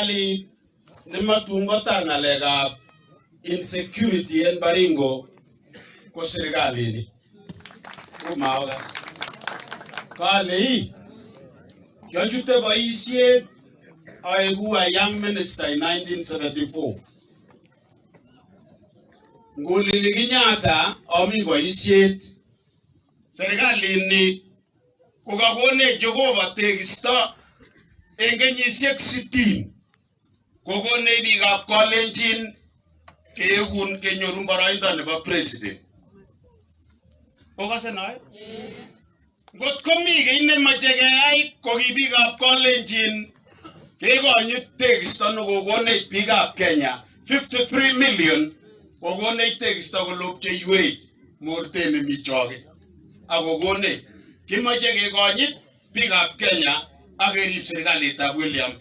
serikali nematungota ngalekab insecurity en Baringo ko serikali ni. Umaoga. Kale yochute boisiet aegu a young minister in 1974. Ngulili Kenyatta ami boisiet serikali ni kokakone Jehova tekisto en kenyisiek 60 kokone biikab Kalenjin keekun kenyoru boroindo nebo president. Okase noe? Ngot komi kei nemache keyai ko ki biikab Kalenjin kekonyit tekisto nekokonech biikab Kenya 53 million kokonech tekisto kolopcheiwech mortet nemi choge. Akokonech kimache kekonyit biikab Kenya ak kerib serikalitab William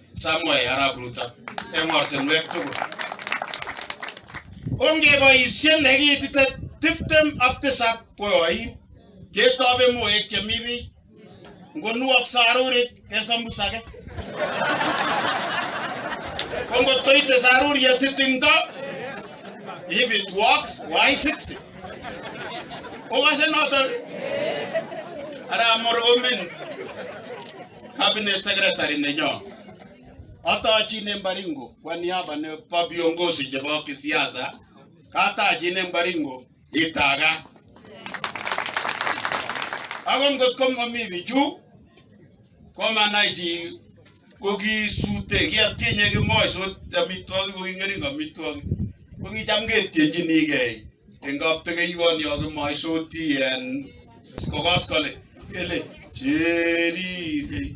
Ruto en ortinwek tugul. Ongeboisien nekitite 27 koyoit ketobe moek chemi biik. Ngonuok sarurit kesambusake. Kongot koite saruriet titingdo, if it works, why fix it? Okase noto ara moromen cabinet secretary nenyo. Atachine Baringo kwa niaba nebo viongozi chebo kisiasa, katachine Baringo itaga. Ako ngot komomi bichu komanaiji kokisute kiatinye kimoisot amitwogik kokingering amitwogik. Kokicham ketyenjinigei en kaptekeiwon yo kimoisoti en kokoskole kele cherire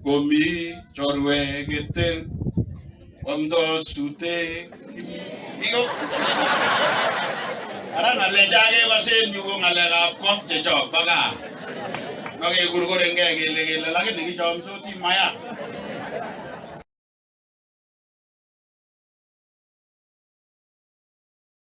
komi chorwe ketel omdo sute iko ara ngalechage basen yu ko ngalekab ko chechok baga. Makekurkurengei kele lakini kichomsoti maya.